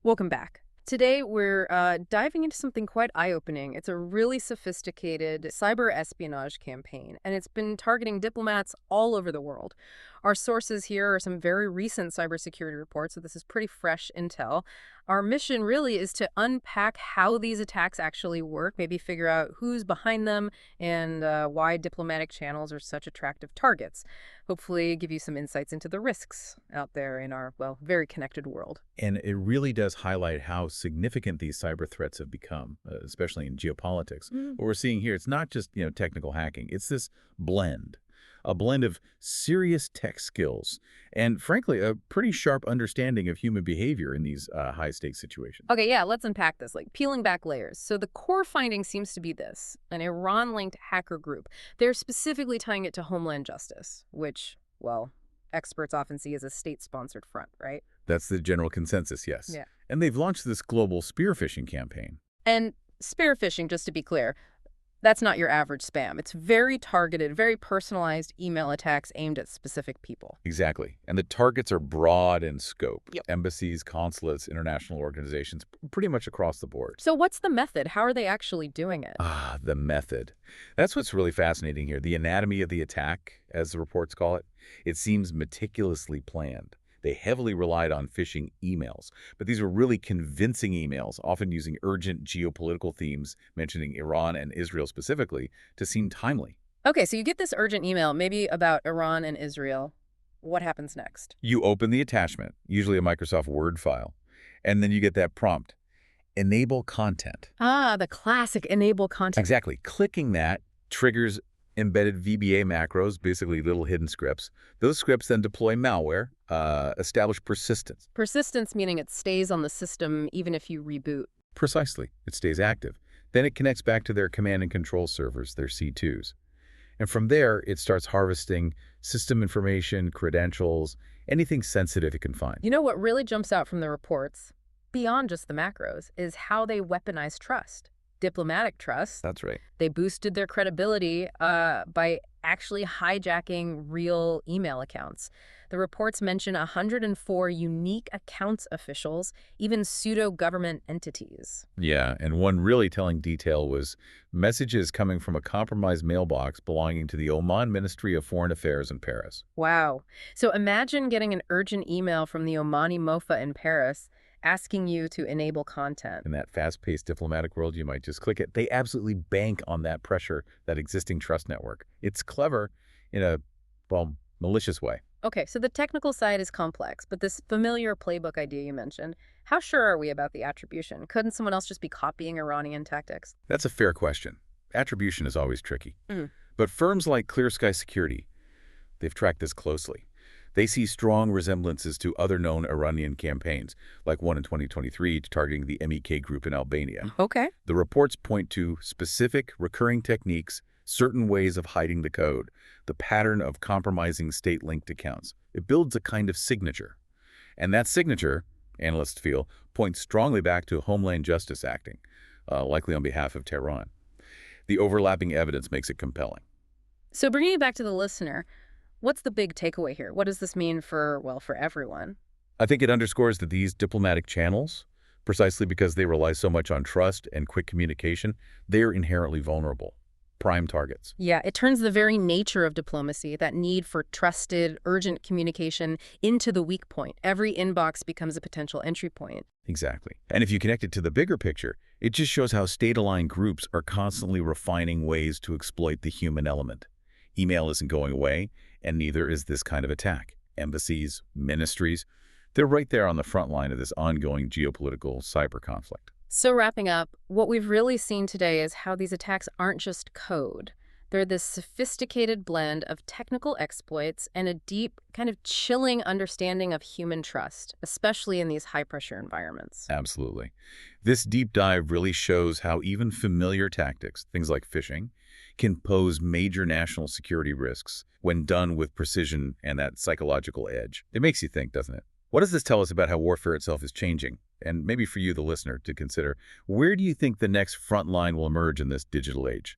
Welcome back. Today, we're diving into something quite eye-opening. It's a really sophisticated cyber-espionage campaign, and it's been targeting diplomats all over the world. Our sources here are some very recent cybersecurity reports, so this is pretty fresh intel. Our mission really is to unpack how these attacks actually work, maybe figure out who's behind them, and why diplomatic channels are such attractive targets. Hopefully give you some insights into the risks out there in our, well, very connected world. And it really does highlight how significant these cyber threats have become, especially in geopolitics. What we're seeing here, it's not just, technical hacking. It's this blend, a blend of serious tech skills and, frankly, a pretty sharp understanding of human behavior in these high-stakes situations. Okay, yeah, let's unpack this, like peeling back layers. So the core finding seems to be this: an Iran-linked hacker group. They're specifically tying it to Homeland Justice, which, well, experts often see as a state-sponsored front, right? That's the general consensus, yes. Yeah. And they've launched this global spear phishing campaign. And spear phishing, just to be clear, that's not your average spam. It's very targeted, very personalized email attacks aimed at specific people. Exactly. And the targets are broad in scope. Yep. Embassies, consulates, international organizations, pretty much across the board. So what's the method? How are they actually doing it? The method. That's what's really fascinating here. The anatomy of the attack, as the reports call it, it seems meticulously planned. They heavily relied on phishing emails, but these were really convincing emails, often using urgent geopolitical themes, mentioning Iran and Israel specifically, to seem timely. Okay, so you get this urgent email, maybe about Iran and Israel. What happens next? You open the attachment, usually a Microsoft Word file, and then you get that prompt, enable content. Ah, the classic enable content. Exactly. Clicking that triggers embedded VBA macros, basically little hidden scripts. Those scripts then deploy malware, establish persistence. Persistence meaning it stays on the system even if you reboot. Precisely. It stays active. Then it connects back to their command and control servers, their C2s. And from there, it starts harvesting system information, credentials, anything sensitive it can find. You know what really jumps out from the reports, beyond just the macros, is how they weaponize trust. Diplomatic trust. That's right. They boosted their credibility by actually hijacking real email accounts. The reports mention 104 unique accounts officials, even pseudo-government entities. Yeah, and one really telling detail was messages coming from a compromised mailbox belonging to the Oman Ministry of Foreign Affairs in Paris. Wow. So imagine getting an urgent email from the Oman MFA in Paris asking you to enable content. In that fast-paced diplomatic world, you might just click it. They absolutely bank on that pressure, that existing trust network. It's clever in a, well, malicious way. Okay, so the technical side is complex, but this familiar playbook idea you mentioned, how sure are we about the attribution? Couldn't someone else just be copying Iranian tactics? That's a fair question. Attribution is always tricky. But firms like Clear Sky Security, they've tracked this closely. They see strong resemblances to other known Iranian campaigns, like one in 2023 targeting the MEK group in Albania. Okay. The reports point to specific recurring techniques, certain ways of hiding the code, the pattern of compromising state-linked accounts. It builds a kind of signature. And that signature, analysts feel, points strongly back to Homeland Justice acting, likely on behalf of Tehran. The overlapping evidence makes it compelling. So bringing it back to the listener, what's the big takeaway here? What does this mean for, well, for everyone? I think it underscores that these diplomatic channels, precisely because they rely so much on trust and quick communication, they're inherently vulnerable, prime targets. Yeah, it turns the very nature of diplomacy, that need for trusted, urgent communication, into the weak point. Every inbox becomes a potential entry point. Exactly. And if you connect it to the bigger picture, it just shows how state-aligned groups are constantly refining ways to exploit the human element. Email isn't going away, and neither is this kind of attack. Embassies, ministries, they're right there on the front line of this ongoing geopolitical cyber conflict. So wrapping up, what we've really seen today is how these attacks aren't just code. They're this sophisticated blend of technical exploits and a deep, kind of chilling understanding of human trust, especially in these high-pressure environments. Absolutely. This deep dive really shows how even familiar tactics, things like phishing, can pose major national security risks when done with precision and that psychological edge. It makes you think, doesn't it? What does this tell us about how warfare itself is changing? And maybe for you, the listener, to consider, where do you think the next front line will emerge in this digital age?